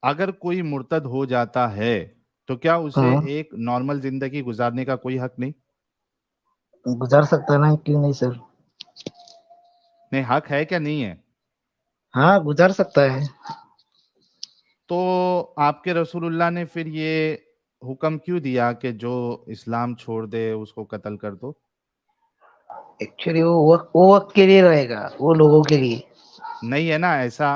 अगर कोई मुर्तद हो जाता है तो क्या उसे हाँ, एक नॉर्मल जिंदगी गुजारने का कोई हक नहीं? गुजार सकता है ना, क्यों नहीं सर। नहीं, हक है क्या नहीं है? हाँ, गुजार सकता है। तो आपके रसूलुल्लाह ने फिर ये हुक्म क्यों दिया कि जो इस्लाम छोड़ दे उसको कत्ल कर दो? एक्चुअली वो वक्त के लिए रहेगा, वो लोगों के लिए। नहीं है ना ऐसा।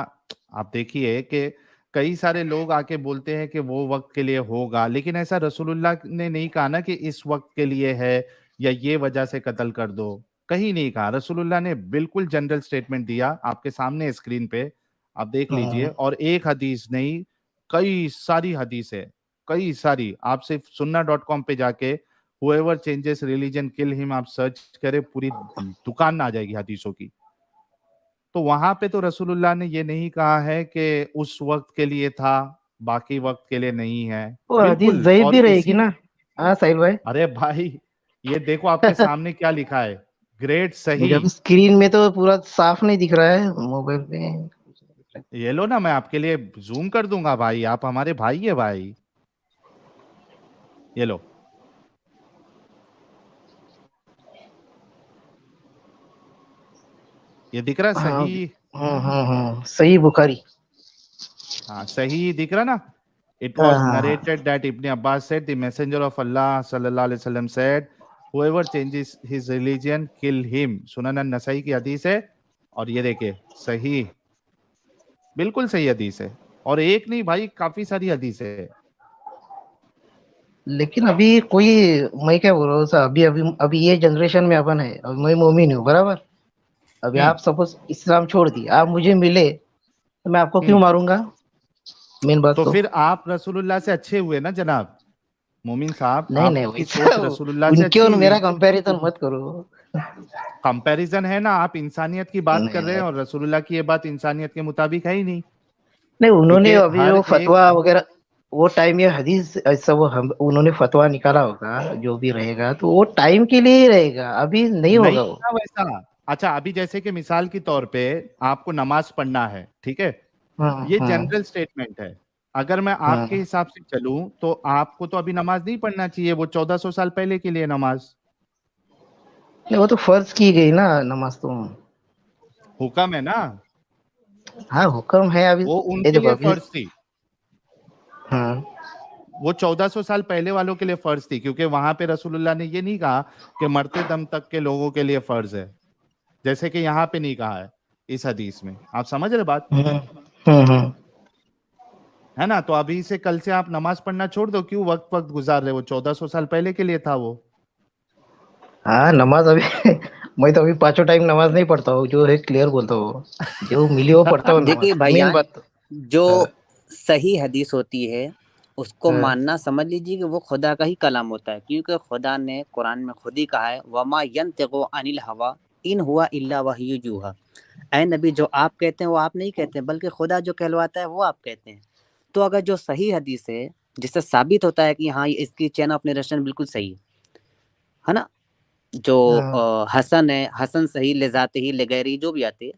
आप देखिए कि कई सारे लोग आके बोलते हैं कि वो वक्त के लिए होगा, लेकिन ऐसा रसूलुल्लाह ने नहीं कहा ना कि इस वक्त के लिए है या ये वजह से कत्ल कर दो। कहीं नहीं कहा। रसूलुल्लाह ने बिल्कुल जनरल स्टेटमेंट दिया, आपके सामने स्क्रीन पे आप देख लीजिए। हाँ, और एक हदीस नहीं, कई सारी हदीस है, कई सारी। आप सिर्फ sunnah.com पे जाके whoever changes religion kill him आप सर्च करें, पूरी दुकान आ जाएगी हदीसों की। तो वहां पे तो रसूलुल्लाह ने ये नहीं कहा है कि उस वक्त के लिए था, बाकी वक्त के लिए नहीं है। वो हदीस बिल्कुल। ज़ईफ और भी रहेगी इसी, ना। हाँ साहिल भाई। अरे भाई, ये देखो आपके सामने क्या लिखा है, ग्रेट मुझे सही। अभी स्क्रीन में तो पूरा साफ नहीं दिख रहा है, मोबाइल पे। ये लो ना, मैं आपके लिए जूम कर दूंगा भाई, आप हमारे भाई है भाई। ये लो, ये दिख रहा है हाँ, सही। हाँ, हाँ, हाँ, सही बुखारी। हाँ सही दिख रहा ना। इट हाँ, वॉज हाँ, हाँ। Narrated that Ibn Abbas said the messenger of Allah सल्लल्लाहु अलैहि वसल्लम said whoever changes his religion kill him। सुनन नसाई की हदीस है। और ये देखिए सही, बिल्कुल सही हदीस है। और एक नहीं भाई, काफी सारी हदीस है। लेकिन अभी कोई, मैं क्या बोल रहा हूँ सर, अभी अभी अभी ये जनरेशन में अपन है, अभी मैं मोमिन हूँ बराबर। अभी हम्म। आप सपोज इस्लाम छोड़ दिए, आप मुझे मिले, तो मैं आपको क्यों हम्म। मारूंगा? मेन बात तो तो। फिर आप रसूलुल्लाह से अच्छे हुए ना जनाब। मोमिन साहब, नहीं नहीं, आपकी वैसा सोच रसूलुल्लाह से उनके अच्छी और हुई। मेरा कंपैरिजन मत करो। कंपैरिजन है ना, आप इंसानियत की बात कर नहीं रहे हैं नहीं और रसूलुल्लाह की ये बात इंसानियत के मुताबिक है ही नहीं। नहीं, उन्होंने क्योंकि अभी हर वो एक, फतवा वगैरह, वो टाइम ये हदीस ऐसा, वो हम उन्होंने फतवा निकाला होगा, जो भी रहेगा तो वो टाइम के लिए ही रहेगा, अभी नहीं नहीं होगा वो। ना वैसा। अच्छा, अभी जैसे कि मिसाल के तौर पे आपको नमाज पढ़ना है, ठीक है, हाँ, ये हाँ, जनरल स्टेटमेंट है। अगर मैं आपके हाँ। हिसाब से चलूं तो आपको तो अभी नमाज नहीं पढ़ना चाहिए, वो 1400 साल पहले के लिए नमाज। नहीं, वो तो फर्ज की गई ना नमाज तो। हुक्म है ना, हाँ, हुक्म है अभी। वो ये उनके देखो लिए अभी। फर्ज थी। हाँ, वो 1400 साल पहले वालों के लिए फर्ज थी, क्योंकि वहां पे रसूलुल्लाह ने ये नहीं कहा कि मरते दम तक के लोगों के लिए फर्ज है, जैसे कि यहाँ पे नहीं कहा है इस हदीस में। आप समझ रहे बात? हम्म, हम्म, है ना। तो अभी से कल से आप नमाज पढ़ना छोड़ दो, क्यों वक्त वक्त गुजार रहे? वो 1400 साल पहले के लिए था वो। हाँ, नमाज अभी मैं तो अभी पांचों टाइम नमाज नहीं पढ़ता हूँ, जो है क्लियर बोलता हूँ। जो मिली वो पढ़ता हूँ देखिए नमाज, मेन भाईजान, बात तो। जो हाँ, सही हदीस होती है उसको हाँ, मानना, समझ लीजिए कि वो खुदा का ही कलाम होता है, क्योंकि खुदा ने कुरान में खुद ही कहा है, वमा यंतिकु अनिल हवा इन हुआ इल्ला वहयु यूहा। ऐ नबी, जो आप कहते हैं वो आप नहीं कहते हैं, बल्कि खुदा जो कहलवाता है वो आप कहते हैं। तो अगर जो सही हदीस है, जिससे साबित होता है कि हाँ ये इसकी चैन ऑफ नरेशन बिल्कुल सही है ना, जो हाँ, हसन है, हसन सही ले जाते ही ले गैरी जो भी आते हैं,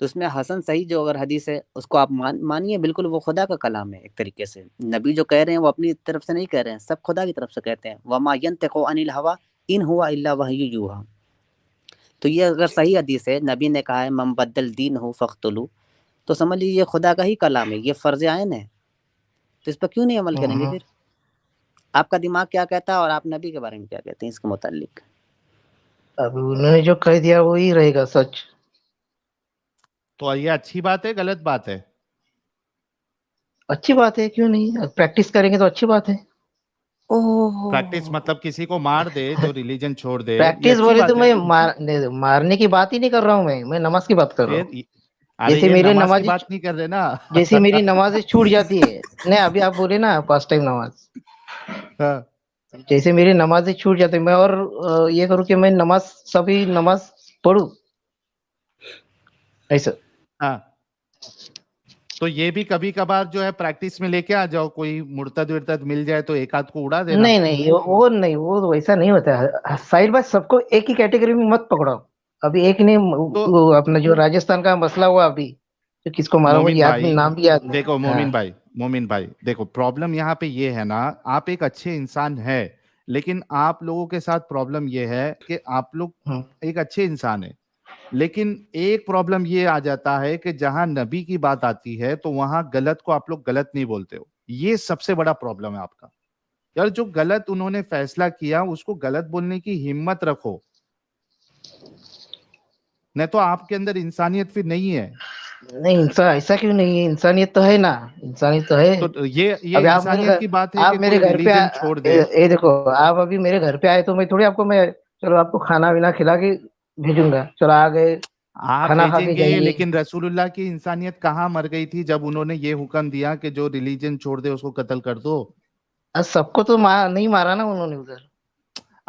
तो उसमें हसन सही जो अगर हदीस है उसको आप मानिए, बिल्कुल वो खुदा का कलाम है एक तरीके से। नबी जो कह रहे हैं वो अपनी तरफ से नहीं कह रहे हैं, सब खुदा की तरफ से कहते हैं, वमा यंतिकु अनिल हवा इन हुआ इल्ला वहयु यूहा। तो ये अगर सही हदीस है, नबी ने कहा है मम बद्दल दीन हो फ़ख्तुलू, तो समझ लीजिए ये खुदा का ही कलाम है, ये फ़र्ज़ आइन है। तो इस पर क्यों नहीं अमल करेंगे हाँ। फिर? आपका दिमाग क्या कहता है और आप नबी के बारे में क्या कहते हैं इसके मुतालिक? अब उन्होंने जो कह दिया वही रहेगा सच। तो ये अच्छी बात है, गलत बात है? अच्छी बात है, क्यों नहीं, प्रैक्टिस करेंगे तो अच्छी बात है। प्रैक्टिस ओह, मतलब किसी को मार दे जो रिलीजन छोड़ दे, ये प्रैक्टिस अच्छी बोले तो बात है। मैं मारने की बात ही नहीं कर रहा हूँ, मैं नमाज की बात कर रहा हूँ। फिर अरे जैसे ये मेरे नमाज की नमाज, बात नहीं कर रहे ना। जैसे मेरी नमाजें छूट जाती है। नहीं, अभी आप बोले ना पास टाइम नमाज, हाँ। जैसे मेरी नमाजें छूट जाती है, मैं और ये करूँ कि मैं नमाज, सभी नमाज पढ़ूं, ऐसा। हाँ, तो ये भी कभी कभार जो है प्रैक्टिस में लेके आ जाओ, कोई मुर्तद विर्तद मिल जाए तो एक आध को उड़ा देना। नहीं नहीं, वो नहीं, वो वैसा नहीं होता है साहिल भाई, सबको एक ही कैटेगरी में मत पकड़ो। अभी एक ने तो वो अपना जो राजस्थान का मसला हुआ अभी, तो किसको मारा वो मोमिन याद भी, भाई, नाम भी याद नहीं। देखो मोमिन हाँ, भाई, मोमिन भाई देखो, प्रॉब्लम यहाँ पे ये है ना, आप एक अच्छे इंसान है, लेकिन आप लोगों के साथ प्रॉब्लम ये है कि आप लोग हम्म, एक अच्छे इंसान है, लेकिन एक प्रॉब्लम ये आ जाता है कि जहां नबी की बात आती है तो वहां गलत को आप लोग गलत नहीं बोलते हो। ये सबसे बड़ा प्रॉब्लम है आपका। यार जो गलत उन्होंने फैसला किया उसको गलत बोलने की हिम्मत रखो, नहीं तो आपके अंदर इंसानियत फिर नहीं है। नहीं इंसान ऐसा क्यों नहीं है, इंसानियत तो है ना, इंसानियत तो है। तो ये अभी इंसानियत की बात है आप कि मेरे कोई घर पे रिलीजन छोड़ दे। ये देखो, आप अभी मेरे घर पे आए तो मैं थोड़ी आपको मैं चलो आपको खाना वाना खिला के भेजूंगा, चलो आ गए आप खाना खा के भेजेंगे, जाइए। लेकिन रसूलुल्लाह की इंसानियत कहाँ मर गई थी जब उन्होंने ये हुक्म दिया कि जो रिलीजन छोड़ दे उसको कत्ल कर दो। आज सबको तो नहीं मारा ना उन्होंने उधर।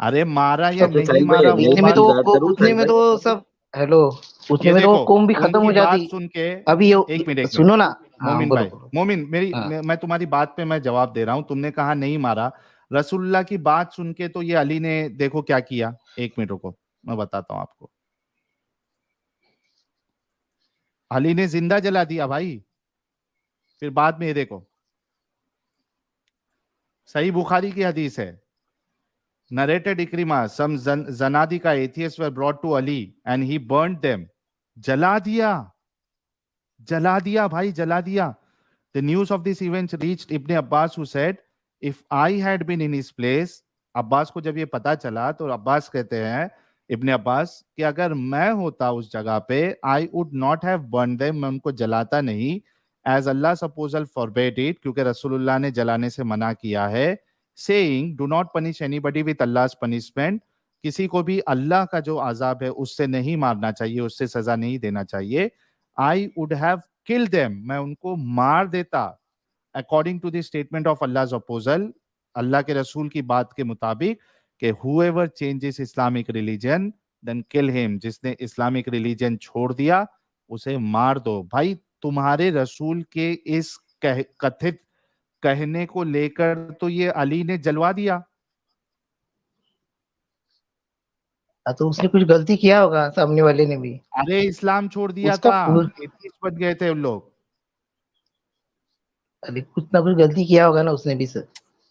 अरे मारा या सब नहीं साहिल भाई मारा वो वो उतने में बात, वाली बात करूं उतने साहिल में भाई? तो सब हेलो, उतने ये में तो देखो, कौम भी खत्म उनकी हो बात जाती। सुन के, अभी एक मिनट एक मिनट, सुनो ना। हाँ मोमिन बोलो भाई, बोलो। मोमिन मेरी हाँ मैं तुम्हारी बात पे मैं जवाब दे रहा हूं। तुमने कहा नहीं मारा, रसूलुल्लाह की बात सुन के तो ये अली ने देखो क्या किया। एक मिनट रुको, मैं बताता हूं आपको। अली ने जिंदा जला दिया भाई। फिर बाद में ये देखो, सही बुखारी की हदीस है, narrated Ikrima, some Zanadika atheists were brought to Ali and he burnt them. जला दिया, जला दिया भाई, जला दिया। The news of this event reached Ibn Abbas who said, if I had been in his place, Abbas को जब ये पता चला तो अब्बास कहते हैं, इब्ने अब्बास, कि अगर मैं होता उस जगह पे, I would not have burn them, मैं उनको जलाता नहीं, as Allah apostle forbade it, क्योंकि रसूलुल्लाह ने जलाने से मना किया है, saying do not punish anybody with Allah's punishment, किसी को भी अल्लाह का जो अजाब है उससे नहीं मारना चाहिए, उससे सजा नहीं देना चाहिए। I would have kill them, मैं उनको मार देता, according to the statement of Allah apostle, Allah के रसूल की बात के मुताबिक, कि whoever changes Islamic religion then kill him, जिसने इस्लामिक रिलीजन छोड़ दिया उसे मार दो। भाई तुम्हारे रसूल के इस कथित कहने को लेकर तो ये अली ने जलवा दिया। तो उसने कुछ गलती किया होगा सामने वाले ने भी। अरे इस्लाम छोड़ दिया उसका था, एथीस्ट बन गए थे उन लोग। अरे कुछ ना कुछ गलती किया होगा ना उसने भी सर।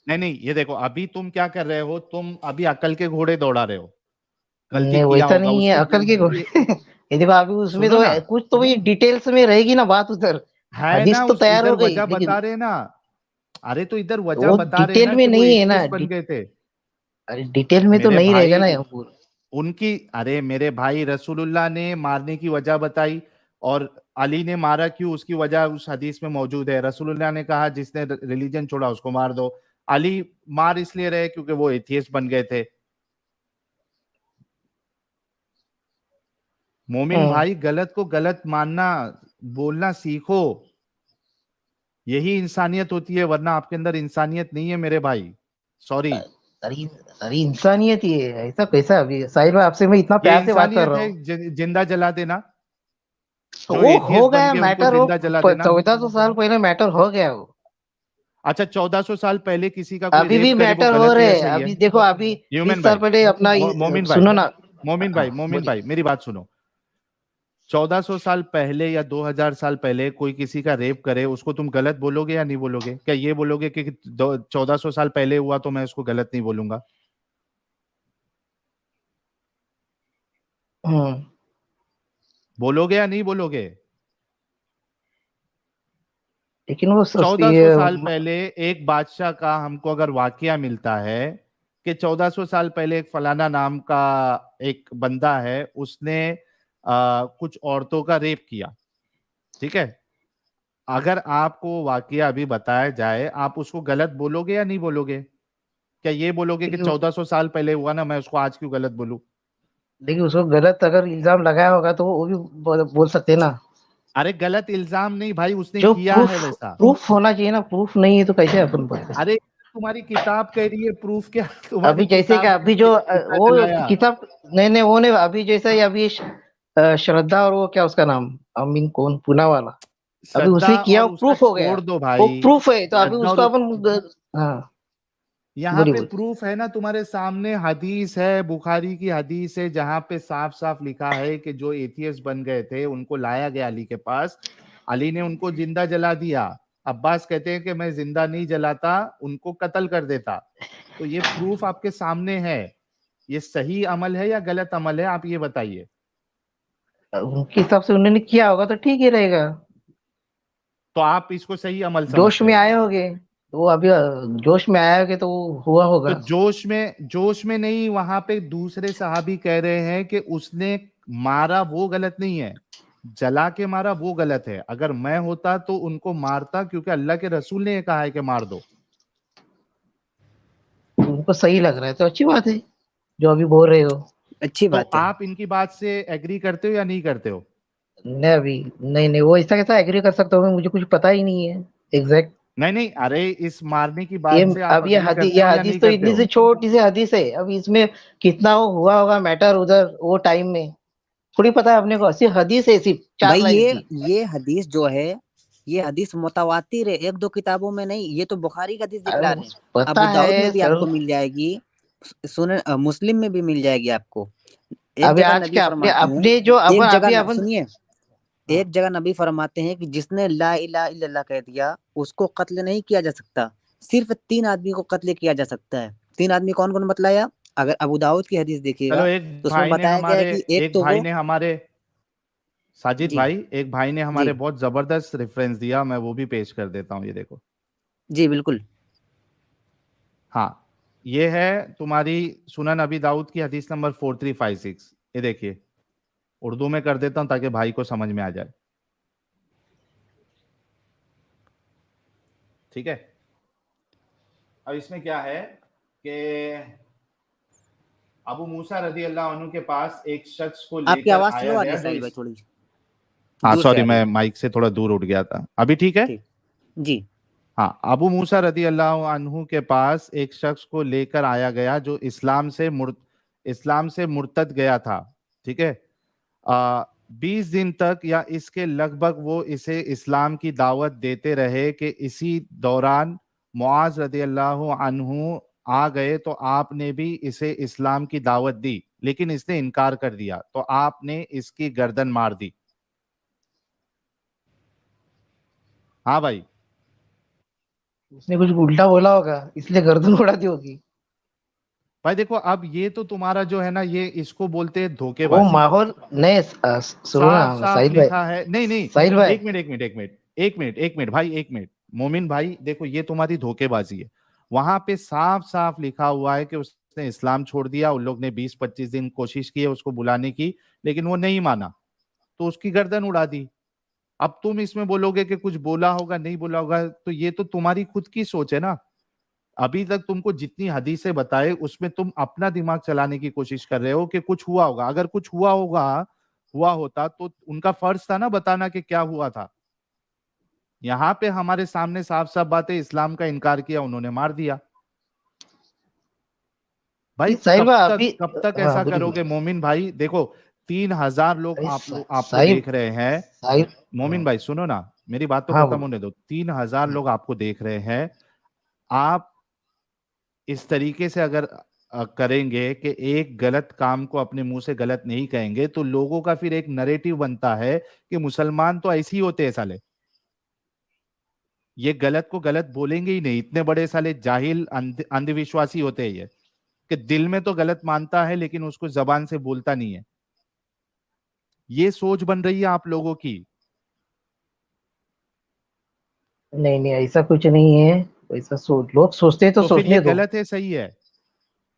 नहीं नहीं, ये देखो अभी तुम क्या कर रहे हो, तुम अभी अकल के घोड़े दौड़ा रहे हो। गलती नहीं किया वैसा होगा नहीं है उसने अकल के घोड़े। ये देखो अभी उसमें सुनो तो ना, कुछ तो भी डिटेल्स में रहेगी ना बात उधर। है हदीस ना, तो उस तैयार इधर हो गई वजह लेकिन बता रहे ना। अरे तो इधर वजह वो बता रहे डिटेल ना में कि वो नहीं है ना एथियस्ट बन गए थे। अरे डिटेल में तो मेरे नहीं रहेगा भाई ना यहाँ पूरा। उनकी, अरे मेरे भाई रसूलुल्लाह ने मारने की वजह बताई, और अली ने मारा क्यों उसकी वजह उस हदीस में मौजूद है। रसूलुल्लाह ने कहा जिसने रिलीजन छोड़ा उसको मार दो, अली मार इसलिए रहे क्योंकि वो एथियस्ट बन गए थे। मोमिन हम्म, भाई गलत को गलत मानना, बोलना सीखो, यही इंसानियत होती है, वरना आपके अंदर इंसानियत नहीं है मेरे भाई, सॉरी। अरे अरे इंसानियत ये है, ऐसा कैसा अभी साहिल भाई आपसे मैं इतना ये प्यार से बात कर इंसानियत रहा है हूँ। जिंदा जला देना, तो जो वो हो एथियस्ट बन गया गए उनको मैटर, वो जिंदा जला देना। 1400 साल पहले मैटर हो गया वो। अच्छा 1400 साल पहले किसी का कोई अभी भी रेप करे वो मैटर हो गलत है रहे या हैं, सही है? अभी देखो अभी ह्यूमन 20 साल भाई, पहले अपना मोमिन भाई, सुनो ना। मोमिन भाई, मोमिन बोलिए। भाई मेरी बात सुनो। 1400 साल पहले या 2000 साल पहले कोई किसी का रेप करे उसको तुम गलत बोलोगे या नहीं बोलोगे? क्या ये बोलोगे कि 1400 साल पहले हुआ तो मैं उसको गलत नहीं बोलूंगा? हम्म, बोलोगे या नहीं बोलोगे? लेकिन वो 1400 साल पहले एक बादशाह का हमको अगर वाकया मिलता है कि 1400 साल पहले एक फलाना नाम का एक बंदा है, उसने कुछ औरतों का रेप किया, ठीक है, अगर आपको वाकया अभी बताया जाए आप उसको गलत बोलोगे या नहीं बोलोगे? क्या ये बोलोगे कि देखिए 1400 साल पहले हुआ ना, मैं उसको आज क्यों गलत बोलूं? देखिए उसको गलत अगर इल्जाम लगाया होगा तो वो भी बोल सकते हैं ना। अरे गलत इल्जाम नहीं भाई, उसने जो किया है प्रूफ वैसा। प्रूफ होना चाहिए ना, प्रूफ नहीं है तो कैसे अपन बोल सकते। अरे तुम्हारी किताब कह रही है प्रूफ, क्या तुम्हारी अभी जैसे कि किताब अभी कह जो रही है जिंदा वो जलाया? किताब नहीं नहीं वो नहीं, अभी जैसा ही अभी श्रद्धा और वो क्या उसका नाम अमीन कौन पुना वाला, अभी श्रद्धा उसने किया और वो उसका प्रूफ हो गया। छोड़ दो वो भाई, प्रूफ है तो अभी श्रद्धा उसको और अपन हाँ यहाँ बोलिए पे बोलिए। प्रूफ है ना तुम्हारे सामने, हदीस है, बुखारी की हदीस है, जहां पे साफ साफ लिखा है कि जो एथियस्ट बन गए थे उनको लाया गया अली के पास, अली ने उनको जिंदा जला दिया। अब्बास कहते हैं कि मैं जिंदा नहीं जलाता, उनको कत्ल कर देता। तो ये प्रूफ आपके सामने है। ये सही अमल है या गलत अमल है, आप ये बताइए। उनके हिसाब से उन्होंने किया होगा तो ठीक ही रहेगा। तो आप इसको सही अमल जोश समझते में हो? आए होगे तो वो अभी जोश में आए होगे तो वो हुआ तो होगा। जोश में नहीं, वहां पे दूसरे सहाबी कह रहे हैं कि उसने मारा वो गलत नहीं है, जला के मारा वो गलत है। अगर मैं होता तो उनको मारता, क्योंकि अल्लाह के रसूल ने ये कहा है कि मार दो। उनको सही लग रहा है तो अच्छी बात है जो अभी बोल रहे हो। अच्छी तो बात है। आप इनकी बात से एग्री करते हो या नहीं करते हो? नहीं अभी नहीं नहीं, वो ऐसा कैसा एग्री कर सकता हूँ मैं, मुझे कुछ पता ही नहीं है एग्जैक्ट। नहीं नहीं, अरे इस मारने की ये बात से आप अब अग्री ये करते हो या हदीस नहीं तो करते इतनी सी हो? छोटी सी हदीस है, अब इसमें कितना वो हुआ होगा मैटर उधर वो टाइम में थोड़ी पता है अपने को। सिर्फ हदीस है, सिर्फ 4 भाई लाइन की। ये हदीस जो है, ये हदीस मुतवातिर है, एक दो किताबों में नहीं, ये तो बुखारी का हदीस दिखला रहे हैं। पता अबू दाऊद में है भी सर। आपको मिल जाएगी, सुनन मुस्लिम में भी मिल जाएगी आपको। एक अभी जगह आज नबी क्या अपने फरमाते हैं, अपने जो अपन एक अभी जगह अपन। सुनिए, हाँ, एक जगह नबी फरमाते हैं कि जिसने ला इलाहा इल्लल्लाह कह दिया उसको कत्ल नहीं किया जा सकता, सिर्फ 3 आदमी को कत्ल किया जा सकता है। 3 आदमी कौन कौन बतलाया? अगर अबू दाऊद की हदीस चलो, देखिएगा एक तो उसमें भाई ने बताया गया है हमारे कि एक एक तो भाई वो, ने हमारे साजिद जी भाई, एक भाई ने जी हमारे बहुत जबरदस्त रेफरेंस दिया, मैं वो भी पेश कर देता हूँ, ये देखो। जी बिल्कुल। हाँ, ये है तुम्हारी सुनन अबी दाऊद की हदीस नंबर 4356। ये देखिए, उर्दू में कर देता हूँ ताकि भाई को समझ में आ जाए। ठीक है। अब इसमें क्या है कि अबू मूसा रदी अल्लाह अन्हु के पास एक शख्स को आपकी लेकर आवाज स्लो आया आ रही गया है जो सभी भाई, इस थोड़ी हाँ दूर से सॉरी, आ रही मैं है। माइक से थोड़ा दूर उठ गया था। अभी ठीक है? ठीक। जी। हाँ, अबू मूसा रदी अल्लाह अन्हु के पास एक शख्स को लेकर आया गया जो इस्लाम से मुर्तद गया था। ठीक है। 20 दिन तक या इसके लगभग वो इसे इस्लाम की दावत देते रहे कि इसी दौरान मुआज रदी अल्लाह अन्हु आ गए तो आपने भी इसे इस्लाम की दावत दी, लेकिन इसने इनकार कर दिया तो आपने इसकी गर्दन मार दी। हाँ भाई। उसने कुछ उल्टा बोला होगा इसलिए गर्दन उड़ा दी होगी। भाई देखो, अब ये तो तुम्हारा जो है ना, ये इसको बोलते हैं वो धोखेबाजी। माहौल नहीं। सुनो साफ ना साफ साहिल भाई। लिखा है। नहीं नहीं, साहिल भाई। एक मिनट भाई, एक मिनट मोमिन भाई, देखो ये तुम्हारी धोखेबाजी है। वहां पे साफ साफ लिखा हुआ है कि उसने इस्लाम छोड़ दिया, उन लोग ने 20-25 दिन कोशिश की है उसको बुलाने की, लेकिन वो नहीं माना, तो उसकी गर्दन उड़ा दी। अब तुम इसमें बोलोगे कि कुछ बोला होगा, नहीं बोला होगा, तो ये तो तुम्हारी खुद की सोच है ना। अभी तक तुमको जितनी हदीसें बताए उसमें तुम अपना दिमाग चलाने की कोशिश कर रहे हो कि कुछ हुआ होगा। अगर कुछ हुआ होता तो उनका फर्ज था ना बताना कि क्या हुआ था। यहाँ पे हमारे सामने साफ साफ बातें, इस्लाम का इनकार किया, उन्होंने मार दिया। भाई साहिल भाई अभी। कब तक हाँ ऐसा बोलिए करोगे बोलिए। मोमिन भाई? देखो, 3,000 लोग अरे आपको साहिल। देख रहे हैं। साहिल। मोमिन हाँ। भाई सुनो ना, मेरी बात तो हाँ खत्म बोलो। होने दो। 3,000 लोग आपको देख रहे हैं। आप इस तरीके से अगर करेंगे कि एक गलत काम को अपने मुंह से गलत नहीं कहेंगे, तो लोगों का फिर एक नरेटिव बनता है कि मुसलमान तो ऐसे ही होते हैं साले, ये गलत को गलत बोलेंगे ही नहीं, इतने बड़े साले जाहिल अंधविश्वासी होते हैं ये, कि दिल में तो गलत मानता है लेकिन उसको जबान से बोलता नहीं है। ये सोच बन रही है आप लोगों की। नहीं नहीं ऐसा कुछ नहीं है। ऐसा लोग सोचते हैं तो तो फिर ये सोचने दो। गलत है, सही है?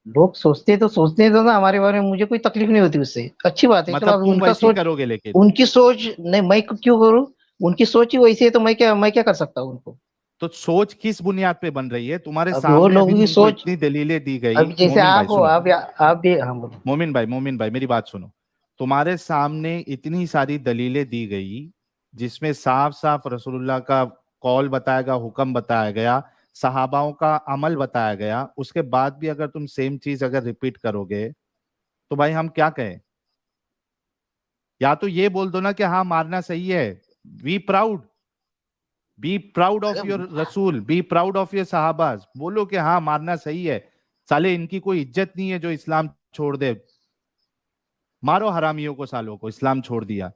लोग सोचते हैं तो सोचने दो ना, हमारे बारे में मुझे कोई तकलीफ नहीं होती उससे, अच्छी बात है। चलो मतलब अभी तुम उनका वैसे ही सोच। करोगे लेकिन? उनकी सोच नहीं, मैं क्यों करूँ? उनकी सोच ही वैसी है तो मैं क्या कर सकता हूँ उनको। तो सोच किस बुनियाद पे बन रही है? तुम्हारे अभी वो सामने अभी लोगों की तुमको सोच। इतनी दलीलें दी गई। अभी जैसे मोमिन भाई आप हो, सुनो, आप भी, हाँ बोलो। मोमिन भाई मेरी बात सुनो। तुम्हारे सामने इतनी सारी दलीलें दी गई जिसमें साफ साफ रसूलुल्लाह का कौल बताया गया, हुक्म बताया गया, सहाबाओं का अमल बताया गया, उसके बाद भी अगर तुम सेम चीज अगर रिपीट करोगे तो भाई हम क्या कहें? या तो ये बोल दो ना कि हाँ मारना सही है, be proud, be proud of अरे योर रसूल, बी प्राउड ऑफ योर सहाबाज, बोलो कि हाँ मारना सही है। साले इनकी कोई इज्जत नहीं है जो इस्लाम छोड़ दे। मारो हरामियों को, सालों को, इस्लाम छोड़ दिया।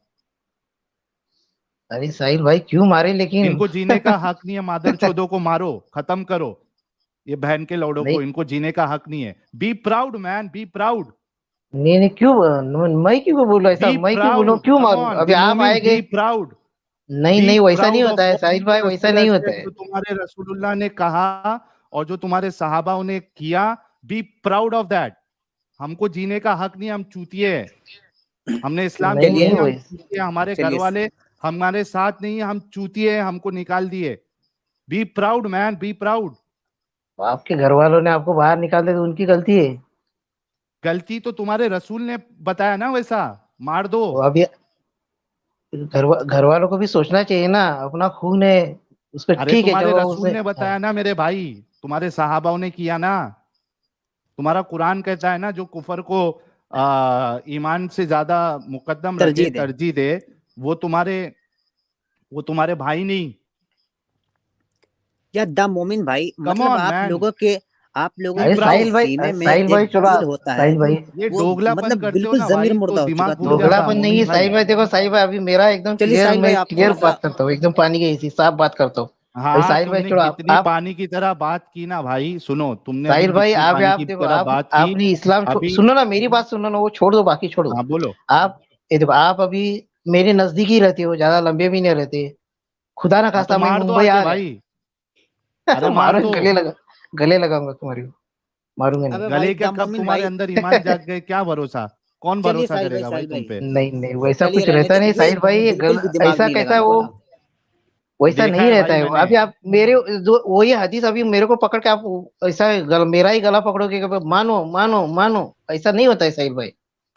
अरे साहिल भाई क्यों मारे लेकिन? इनको जीने का हक नहीं है, मादर चौधों को मारो, खत्म करो ये बहन के लौड़ों नहीं को, इनको जीने का हक नहीं है। Be proud man, be proud, नहीं नहीं, क्यों मैं क्यों बोलूं ऐसा? बी मैं क्यों बोलूं? प्राउड, क्यों कम मारूं? ऑन अभी बिन आप मोमिन, आएंगे। बी प्राउड, नहीं बी नहीं, वैसा नहीं प्राउड होता ऑफ है व्हाट साहिल भाई, योर वैसा रसूल नहीं हैज होता सेड, है। जो तुम्हारे रसूलुल्लाह ने कहा और जो तुम्हारे सहाबाओं ने किया, बी प्राउड ऑफ दैट। हमको जीने का हक नहीं, हम चूतिए हैं, हमने इस्लाम नहीं छोड़ नहीं चलिए दिया, हम वही, चूतिए, हमारे घर चलिए वाले हमारे साथ नहीं है, हम चूतिए हैं, हमको निकाल दिए। Be proud man, be proud. आपके घर वालों ने आपको बाहर निकाल दिया तो उनकी गलती है। गलती तो तुम्हारे रसूल ने बताया ना, वैसा मार दो। तो अभी घर वालों को भी सोचना चाहिए ना, अपना खून है उसका, अरे ठीक है तुम्हारे चलो रसूल उसे। ने बताया ना मेरे भाई, तुम्हारे सहाबाओं ने किया ना। तुम्हारा कुरान कहता है ना, जो कुफर को ईमान से ज्यादा मुकद्दम रखे, तरजीह दे। तरजीह दे, वो तुम्हारे भाई नहीं। या द मोमिन भाई, कम मतलब ऑन मैन, आप लोगों बी अरे के जो साहिल प्राउड। भाई, सीने में साहिल भाई एक चलो दिल होता है साहिल भाई, ये वो दोगलापन मतलब करते हो बिल्कुल ना जमीर भाई, तो मुर्दा हो चुका दिमाग है घुल तुम्हारा। जाता है दोगलापन नहीं मोमिन है भाई। साहिल भाई। देखो साहिल भाई, अभी मेरा एकदम चलिए क्लियर, साहिल मैं भाई, आप क्लियर थोड़ा सा बात करता हूँ, एकदम पानी की ऐसी साफ बात करता हूँ। भाई हाँ, साहिल भाई तुमने चलो कितनी आप पानी की तरह बात की ना भाई, सुनो, तुमने अभी साहिल भाई जितनी पानी आप की देखो, तरह आप बात की आपने इस्लाम अभी। सुनो ना, मेरी बात सुनो ना, वो छोड़ दो, बाकी छोड़ो। हाँ बोलो। आप ये देखो, आप अभी मेरे नजदीक ही रहते हो, ज्यादा लंबे भी नहीं रहते। खुदा ना हाँ तो खास्ता मैं मार दो मुंबई आके आ गया भाई, अरे मार मारो, दो। गले लगाऊंगा तुम्हारी, मारूंगा नहीं। अबे भाई गले क्या, द कब मोमिन तुम्हारे भाई अंदर ईमान जाग गए, क्या भरोसा, कौन चलिए भरोसा साहिल भाई, करेगा भाई साहिल तुम भाई पे। नहीं नहीं, वैसा चलिए कुछ रहने रहता नहीं दीजिए, साहिल भाई, ये बिल्कुल भी दिमाग ऐसा नहीं कैसा है लगाना वो? पड़ेगा। वैसा देखा नहीं है रहता भाई है वो। मैंने। अभी आप मेरे जो वो ये हदीस अभी मेरे को पकड़ के आप ऐसा मेरा ही गला पकड़ोगे कि मानो मानो मानो, ऐसा नहीं होता है साहिल भाई।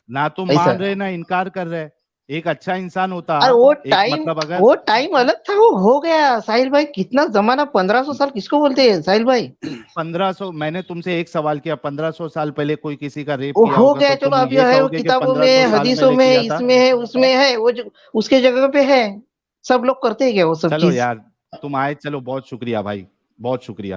ना तुम ऐसा मान रहे ना इनकार कर रहे। एक अच्छा इंसान होता, अरे एक मतलब अगर वो टाइम अलग था, वो हो गया साहिल भाई। कितना जमाना, 1500 साल किसको बोलते हैं साहिल भाई? 1500, मैंने तुमसे एक सवाल किया, 1500 साल पहले कोई किसी का रेप वो किया हो होगा गया तो चलो, तुम अभी ये है वो कहोगे कि किताबों 1500 में, साल हदीसों पहले में, किया था। इसमें है उसमें है, वो उसके जगह पे है। सब लोग करते हैं क्या वो सब चलो चीज? यार, तुम आए, चलो बहुत शुक्रिया भाई, बहुत शुक्रिया।